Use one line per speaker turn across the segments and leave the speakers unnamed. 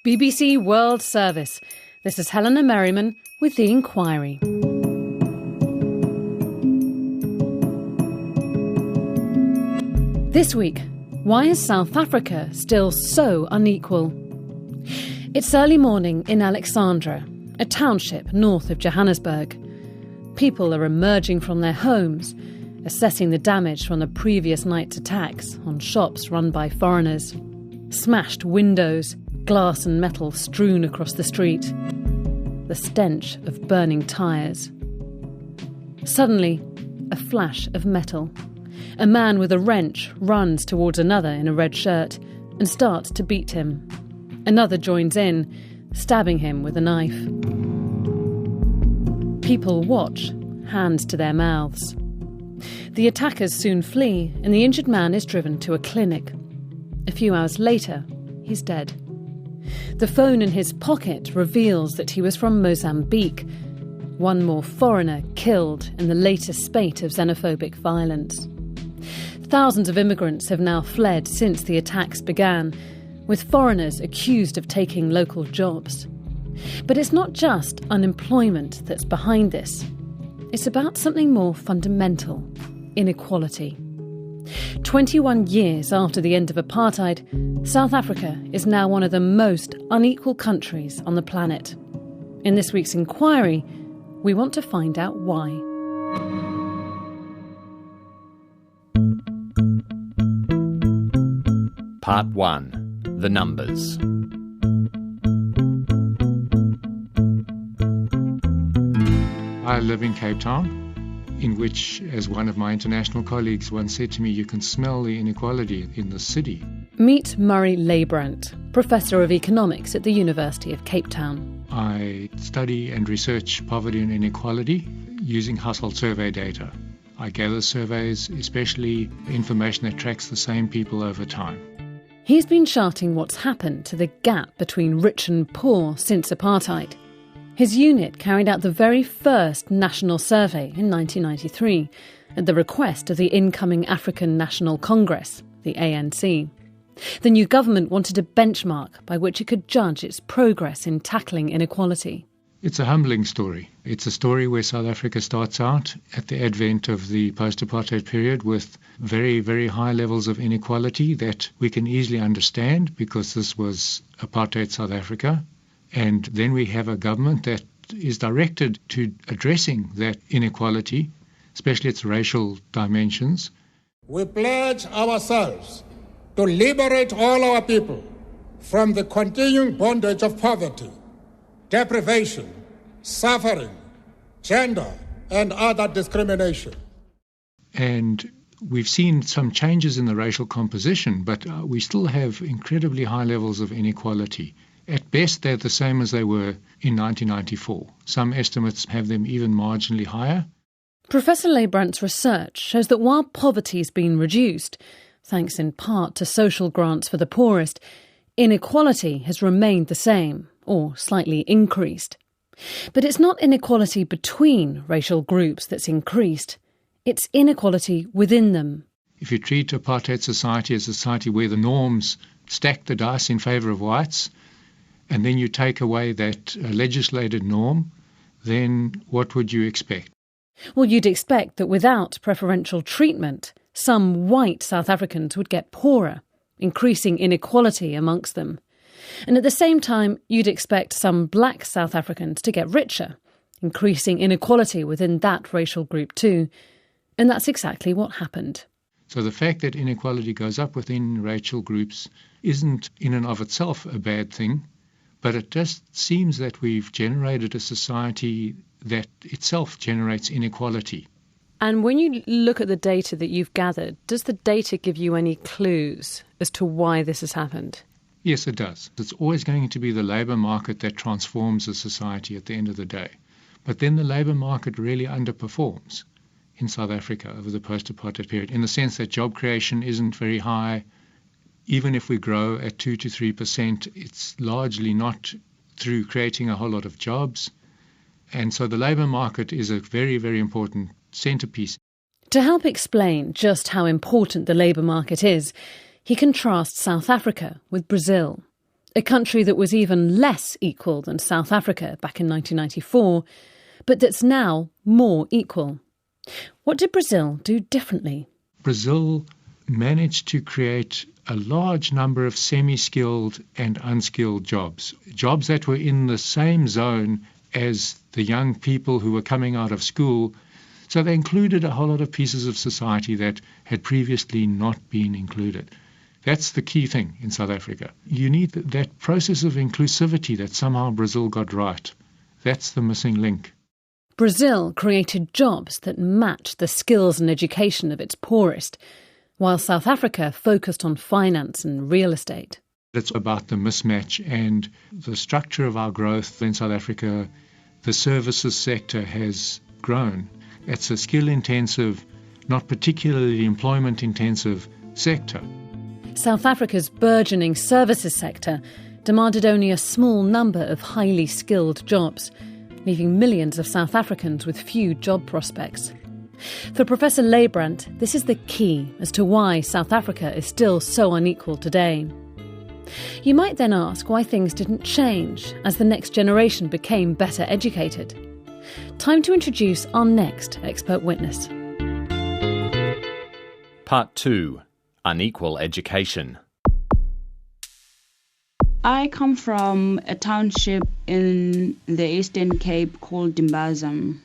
BBC World Service. This is Helena Merriman with The Inquiry. This week, why is South Africa still so unequal? It's early morning in Alexandra, a township north of Johannesburg. People are emerging from their homes, assessing the damage from the previous night's attacks on shops run by foreigners. Smashed windows, glass and metal strewn across the street. The stench of burning tyres. Suddenly, a flash of metal. A man with a wrench runs towards another in a red shirt and starts to beat him. Another joins in, stabbing him with a knife. People watch, hands to their mouths. The attackers soon flee and the injured man is driven to a clinic. A few hours later, he's dead. The phone in his pocket reveals that he was from Mozambique. One more foreigner killed in the latest spate of xenophobic violence. Thousands of immigrants have now fled since the attacks began, with foreigners accused of taking local jobs. But it's not just unemployment that's behind this. It's about something more fundamental: inequality. 21 years after the end of apartheid, South Africa is now one of the most unequal countries on the planet. In this week's inquiry, we want to find out why.
Part 1. The Numbers.
I live in Cape Town, in which, as one of my international colleagues once said to me, you can smell the inequality in the city.
Meet Murray Leybrandt, Professor of Economics at the University of Cape Town.
I study and research poverty and inequality using household survey data. I gather surveys, especially information that tracks the same people over time.
He's been charting what's happened to the gap between rich and poor since apartheid. His unit carried out the very first national survey in 1993 at the request of the incoming African National Congress, the ANC. The new government wanted a benchmark by which it could judge its progress in tackling inequality.
It's a humbling story. It's a story where South Africa starts out at the advent of the post-apartheid period with very, very high levels of inequality that we can easily understand because this was apartheid South Africa. And then we have a government that is directed to addressing that inequality, especially its racial dimensions.
We pledge ourselves to liberate all our people from the continuing bondage of poverty, deprivation, suffering, gender, and other discrimination.
And we've seen some changes in the racial composition, but we still have incredibly high levels of inequality. At best, they're the same as they were in 1994. Some estimates have them even marginally higher.
Professor Leybrandt's research shows that while poverty's been reduced, thanks in part to social grants for the poorest, inequality has remained the same, or slightly increased. But it's not inequality between racial groups that's increased. It's inequality within them.
If you treat apartheid society as a society where the norms stack the dice in favour of whites, and then you take away that legislated norm, then what would you expect?
Well, you'd expect that without preferential treatment, some white South Africans would get poorer, increasing inequality amongst them. And at the same time, you'd expect some black South Africans to get richer, increasing inequality within that racial group too. And that's exactly what happened.
So the fact that inequality goes up within racial groups isn't in and of itself a bad thing, but it just seems that we've generated a society that itself generates inequality.
And when you look at the data that you've gathered, does the data give you any clues as to why this has happened?
Yes, it does. It's always going to be the labour market that transforms a society at the end of the day. But then the labour market really underperforms in South Africa over the post-apartheid period, in the sense that job creation isn't very high. Even if we grow at 2 to 3%, it's largely not through creating a whole lot of jobs. And so the labour market is a very, very important centrepiece.
To help explain just how important the labour market is, he contrasts South Africa with Brazil, a country that was even less equal than South Africa back in 1994, but that's now more equal. What did Brazil do differently?
Brazil managed to create a large number of semi-skilled and unskilled jobs that were in the same zone as the young people who were coming out of school. So they included a whole lot of pieces of society that had previously not been included. That's the key thing in South Africa. You need that process of inclusivity that somehow Brazil got right. That's the missing link.
Brazil created jobs that matched the skills and education of its poorest, while South Africa focused on finance and real estate.
It's about the mismatch and the structure of our growth in South Africa. The services sector has grown. It's a skill-intensive, not particularly employment-intensive sector.
South Africa's burgeoning services sector demanded only a small number of highly skilled jobs, leaving millions of South Africans with few job prospects. For Professor Leybrandt, this is the key as to why South Africa is still so unequal today. You might then ask why things didn't change as the next generation became better educated. Time to introduce our next expert witness.
Part 2. Unequal Education.
I come from a township in the Eastern Cape called Dimbaza.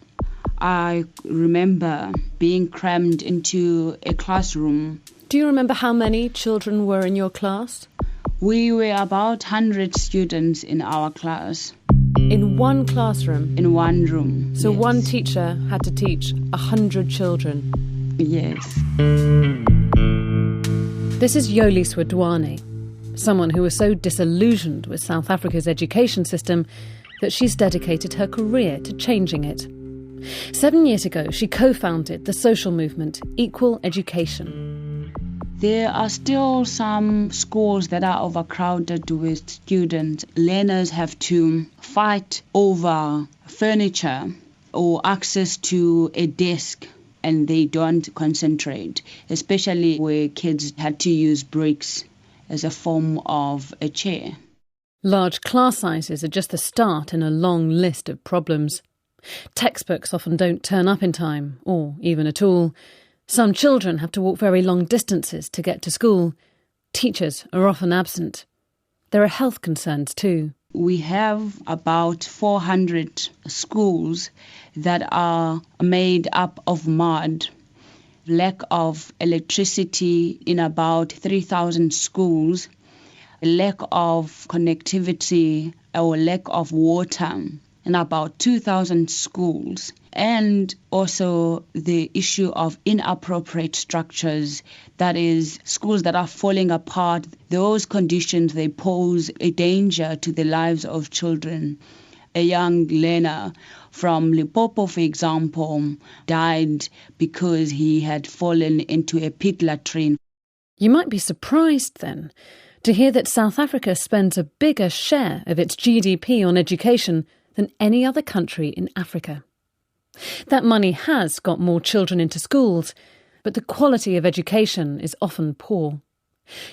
I remember being crammed into a classroom.
Do you remember how many children were in your class?
We were about 100 students in our class.
In one classroom?
In one room.
So
yes.
One teacher had to teach 100 children?
Yes.
This is Yoliswa Dwane, someone who was so disillusioned with South Africa's education system that she's dedicated her career to changing it. 7 years ago, she co-founded the social movement Equal Education.
There are still some schools that are overcrowded with students. Learners have to fight over furniture or access to a desk, and they don't concentrate, especially where kids had to use bricks as a form of a chair.
Large class sizes are just the start in a long list of problems. Textbooks often don't turn up in time, or even at all. Some children have to walk very long distances to get to school. Teachers are often absent. There are health concerns too.
We have about 400 schools that are made up of mud. Lack of electricity in about 3,000 schools. Lack of connectivity or lack of water in about 2,000 schools. And also the issue of inappropriate structures, that is, schools that are falling apart. Those conditions, they pose a danger to the lives of children. A young learner from Limpopo, for example, died because he had fallen into a pit latrine.
You might be surprised then to hear that South Africa spends a bigger share of its GDP on education than any other country in Africa. That money has got more children into schools, but the quality of education is often poor.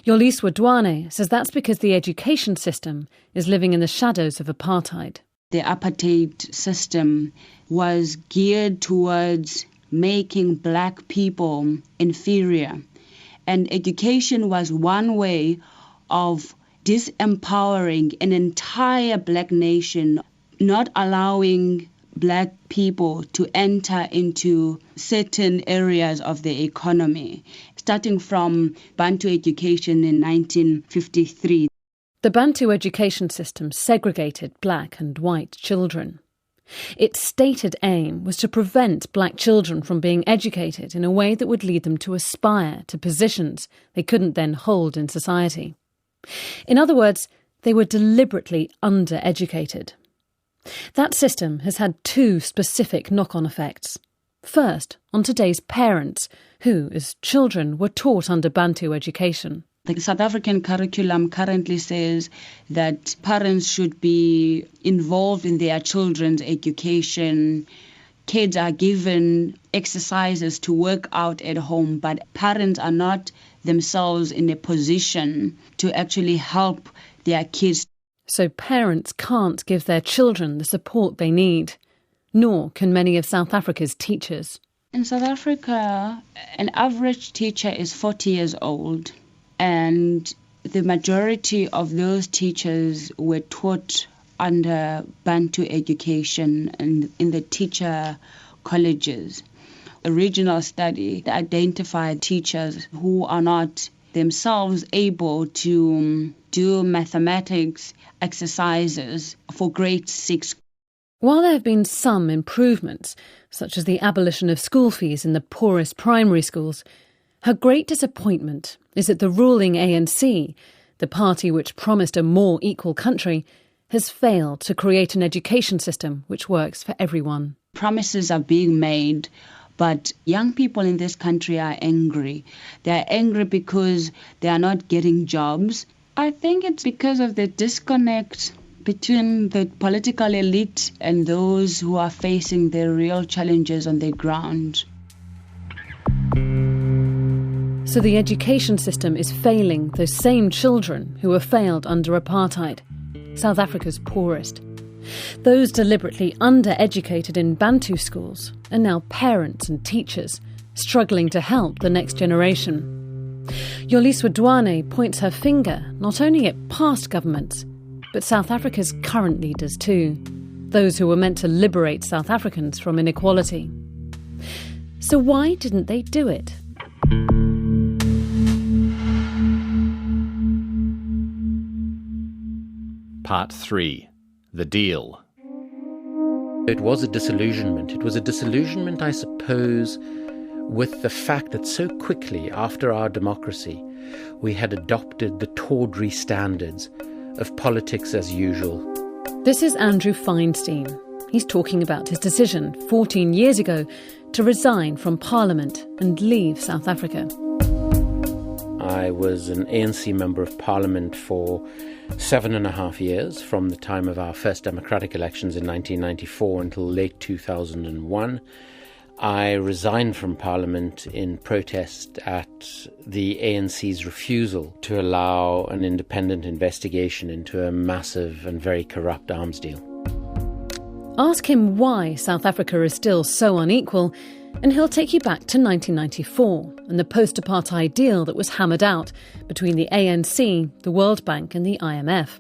Yoliswa Dwane says that's because the education system is living in the shadows of apartheid.
The apartheid system was geared towards making black people inferior, and education was one way of disempowering an entire black nation, not allowing black people to enter into certain areas of the economy, starting from Bantu education in 1953.
The Bantu education system segregated black and white children. Its stated aim was to prevent black children from being educated in a way that would lead them to aspire to positions they couldn't then hold in society. In other words, they were deliberately undereducated. That system has had two specific knock-on effects. First, on today's parents, who, as children, were taught under Bantu education.
The South African curriculum currently says that parents should be involved in their children's education. Kids are given exercises to work out at home, but parents are not themselves in a position to actually help their kids.
So parents can't give their children the support they need, nor can many of South Africa's teachers.
In South Africa, an average teacher is 40 years old, and the majority of those teachers were taught under Bantu education and in the teacher colleges. A regional study identified teachers who are not themselves able to do mathematics exercises for grade 6.
While there have been some improvements, such as the abolition of school fees in the poorest primary schools, her great disappointment is that the ruling ANC, the party which promised a more equal country, has failed to create an education system which works for everyone.
Promises are being made, but young people in this country are angry. They're angry because they are not getting jobs. I think it's because of the disconnect between the political elite and those who are facing the real challenges on the ground.
So the education system is failing those same children who were failed under apartheid, South Africa's poorest. Those deliberately undereducated in Bantu schools are now parents and teachers struggling to help the next generation. Yoliswa Dwane points her finger not only at past governments, but South Africa's current leaders too, those who were meant to liberate South Africans from inequality. So why didn't they do it?
Part 3. The Deal.
It was a disillusionment. It was a disillusionment, I suppose, with the fact that so quickly after our democracy, we had adopted the tawdry standards of politics as usual.
This is Andrew Feinstein. He's talking about his decision 14 years ago to resign from Parliament and leave South Africa.
I was an ANC Member of Parliament for 7.5 years, from the time of our first democratic elections in 1994 until late 2001. I resigned from Parliament in protest at the ANC's refusal to allow an independent investigation into a massive and very corrupt arms deal.
Ask him why South Africa is still so unequal, and he'll take you back to 1994 and the post-apartheid deal that was hammered out between the ANC, the World Bank and the IMF.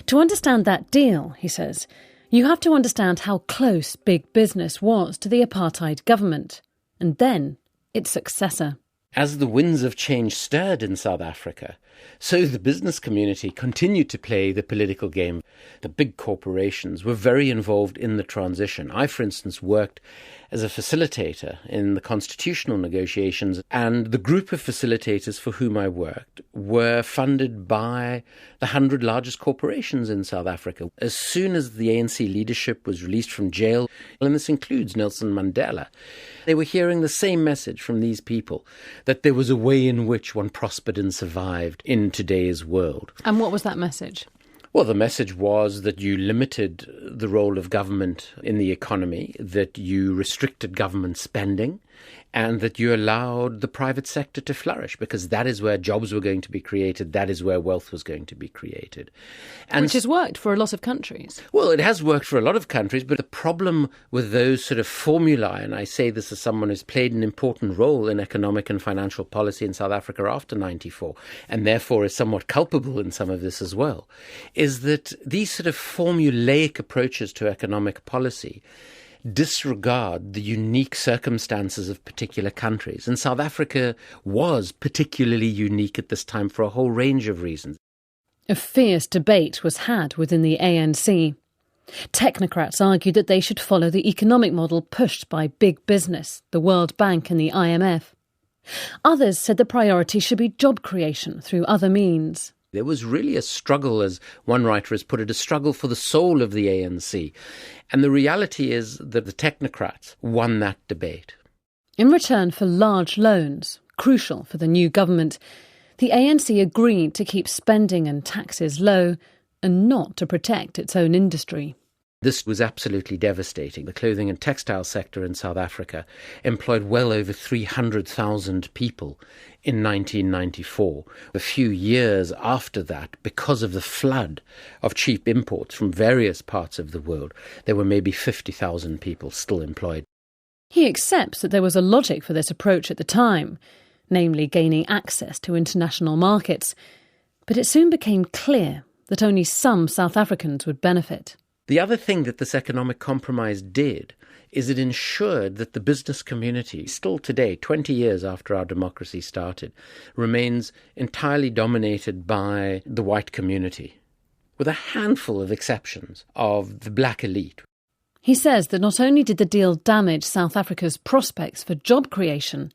To understand that deal, he says, you have to understand how close big business was to the apartheid government, and then its successor.
As the winds of change stirred in South Africa, so the business community continued to play the political game. The big corporations were very involved in the transition. I, for instance, worked as a facilitator in the constitutional negotiations, and the group of facilitators for whom I worked were funded by the 100 largest corporations in South Africa. As soon as the ANC leadership was released from jail, and this includes Nelson Mandela, they were hearing the same message from these people, that there was a way in which one prospered and survived in today's world.
And what was that message?
Well, the message was that you limited the role of government in the economy, that you restricted government spending, and that you allowed the private sector to flourish, because that is where jobs were going to be created, that is where wealth was going to be created. And
which has worked for a lot of countries.
Well, it has worked for a lot of countries, but the problem with those sort of formulae, and I say this as someone who's played an important role in economic and financial policy in South Africa after 94, and therefore is somewhat culpable in some of this as well, is that these sort of formulaic approaches to economic policy disregard the unique circumstances of particular countries. And South Africa was particularly unique at this time for a whole range of reasons.
A fierce debate was had within the ANC. Technocrats argued that they should follow the economic model pushed by big business, the World Bank and the IMF. Others said the priority should be job creation through other means.
There was really a struggle, as one writer has put it, a struggle for the soul of the ANC. And the reality is that the technocrats won that debate.
In return for large loans, crucial for the new government, the ANC agreed to keep spending and taxes low and not to protect its own industry.
This was absolutely devastating. The clothing and textile sector in South Africa employed well over 300,000 people in 1994. A few years after that, because of the flood of cheap imports from various parts of the world, there were maybe 50,000 people still employed.
He accepts that there was a logic for this approach at the time, namely gaining access to international markets. But it soon became clear that only some South Africans would benefit.
The other thing that this economic compromise did is it ensured that the business community, still today, 20 years after our democracy started, remains entirely dominated by the white community, with a handful of exceptions of the black elite.
He says that not only did the deal damage South Africa's prospects for job creation,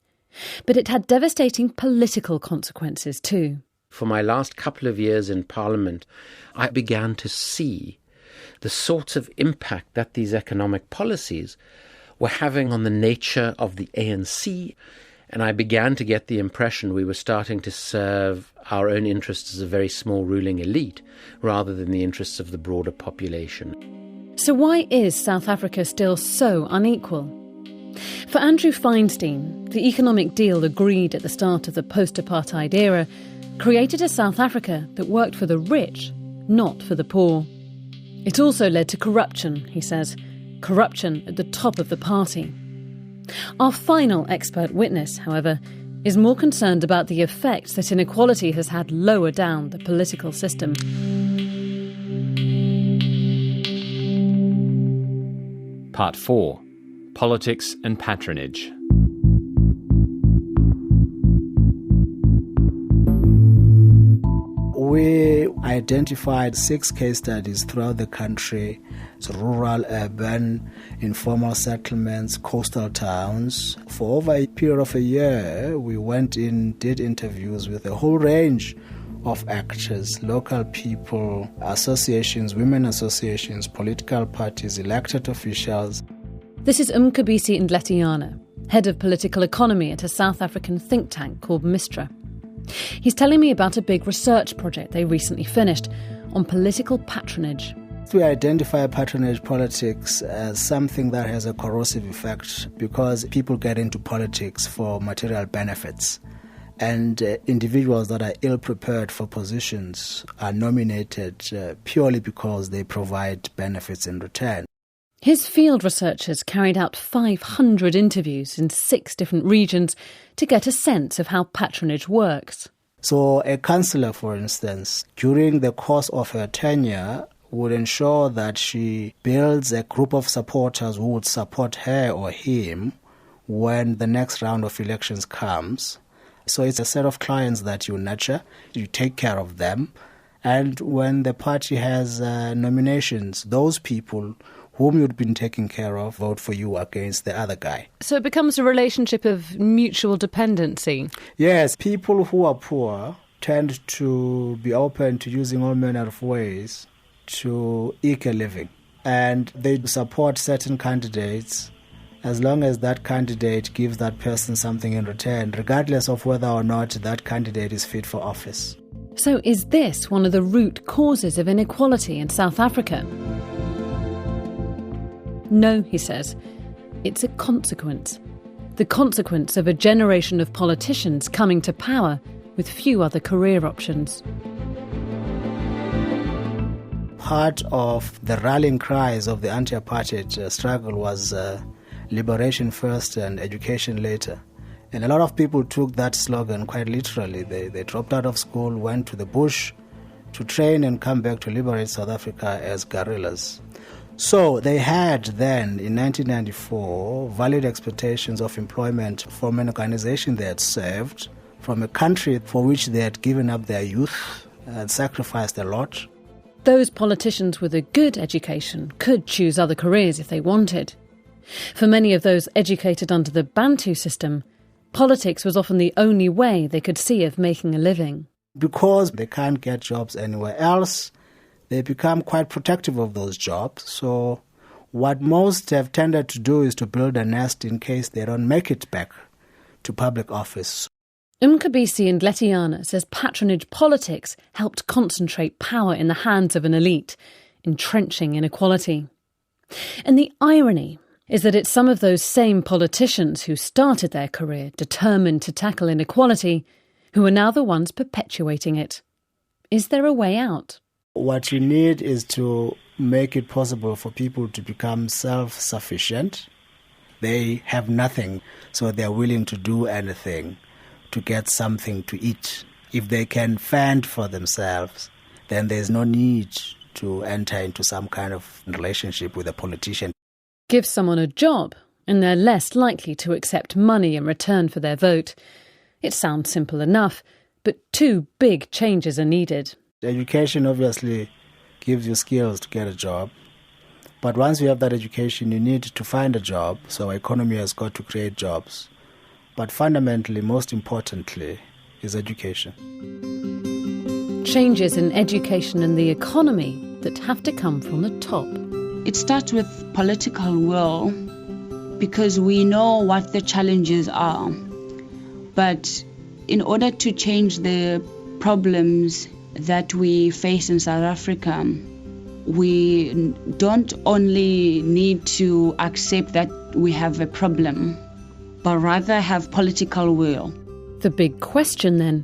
but it had devastating political consequences too.
For my last couple of years in Parliament, I began to see the sorts of impact that these economic policies were having on the nature of the ANC, and I began to get the impression we were starting to serve our own interests as a very small ruling elite rather than the interests of the broader population.
So why is South Africa still so unequal? For Andrew Feinstein, the economic deal agreed at the start of the post-apartheid era created a South Africa that worked for the rich, not for the poor. It also led to corruption, he says, corruption at the top of the party. Our final expert witness, however, is more concerned about the effects that inequality has had lower down the political system.
Part 4. Politics and Patronage.
We identified 6 case studies throughout the country. It's rural, urban, informal settlements, coastal towns. For over a period of a year, we went in, did interviews with a whole range of actors, local people, associations, women associations, political parties, elected officials.
This is Mcebisi Ndletiana, head of political economy at a South African think tank called Mistra. He's telling me about a big research project they recently finished on political patronage.
We identify patronage politics as something that has a corrosive effect because people get into politics for material benefits, and individuals that are ill-prepared for positions are nominated purely because they provide benefits in return.
His field researchers carried out 500 interviews in 6 different regions to get a sense of how patronage works.
So a councillor, for instance, during the course of her tenure would ensure that she builds a group of supporters who would support her or him when the next round of elections comes. So it's a set of clients that you nurture, you take care of them, and when the party has nominations, those people whom you'd been taking care of vote for you against the other guy.
So it becomes a relationship of mutual dependency.
Yes, people who are poor tend to be open to using all manner of ways to eke a living. And they support certain candidates as long as that candidate gives that person something in return, regardless of whether or not that candidate is fit for office.
So is this one of the root causes of inequality in South Africa? No, he says, it's a consequence. The consequence of a generation of politicians coming to power with few other career options.
Part of the rallying cries of the anti-apartheid struggle was liberation first and education later. And a lot of people took that slogan quite literally. They dropped out of school, went to the bush to train and come back to liberate South Africa as guerrillas. So they had then, in 1994, valid expectations of employment from an organization they had served, from a country for which they had given up their youth and sacrificed a lot.
Those politicians with a good education could choose other careers if they wanted. For many of those educated under the Bantu system, politics was often the only way they could see of making a living.
Because they can't get jobs anywhere else, they become quite protective of those jobs. So what most have tended to do is to build a nest in case they don't make it back to public office.
Mcebisi Ndletiana says patronage politics helped concentrate power in the hands of an elite, entrenching inequality. And the irony is that it's some of those same politicians who started their career determined to tackle inequality who are now the ones perpetuating it. Is there a way out?
What you need is to make it possible for people to become self-sufficient. They have nothing, so they're willing to do anything to get something to eat. If they can fend for themselves, then there's no need to enter into some kind of relationship with a politician.
Give someone a job, and they're less likely to accept money in return for their vote. It sounds simple enough, but two big changes are needed.
Education obviously gives you skills to get a job. But once you have that education, you need to find a job. So our economy has got to create jobs. But fundamentally, most importantly, is education.
Changes in education and the economy that have to come from the top.
It starts with political will, because we know what the challenges are. But in order to change the problems that we face in South Africa, we don't only need to accept that we have a problem, but rather have political will.
The big question then,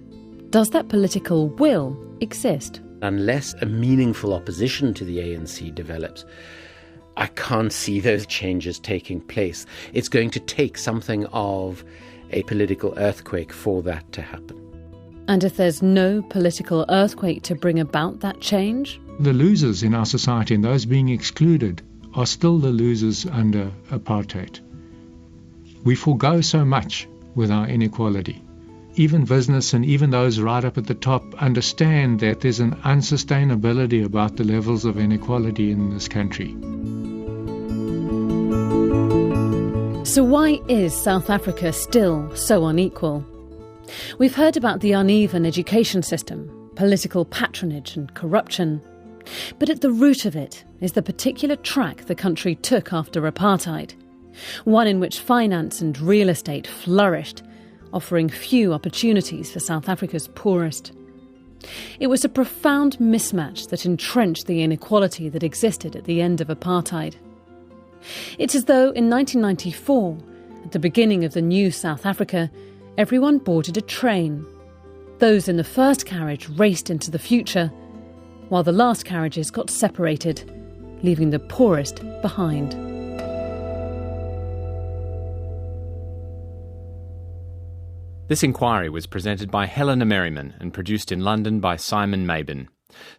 does that political will exist?
Unless a meaningful opposition to the ANC develops, I can't see those changes taking place. It's going to take something of a political earthquake for that to happen.
And if there's no political earthquake to bring about that change?
The losers in our society and those being excluded are still the losers under apartheid. We forego so much with our inequality. Even business and even those right up at the top understand that there's an unsustainability about the levels of inequality in this country.
So why is South Africa still so unequal? We've heard about the uneven education system, political patronage and corruption. But at the root of it is the particular track the country took after apartheid, one in which finance and real estate flourished, offering few opportunities for South Africa's poorest. It was a profound mismatch that entrenched the inequality that existed at the end of apartheid. It's as though in 1994, at the beginning of the new South Africa, everyone boarded a train. Those in the first carriage raced into the future, while the last carriages got separated, leaving the poorest behind.
This inquiry was presented by Helena Merriman and produced in London by Simon Mabin.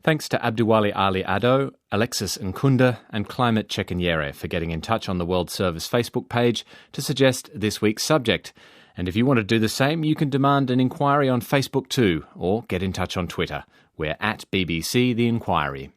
Thanks to Abduwali Ali Addo, Alexis Nkunda and Climate Chekenyere for getting in touch on the World Service Facebook page to suggest this week's subject. And if you want to do the same, you can demand an inquiry on Facebook too, or get in touch on Twitter. We're at BBC The Inquiry.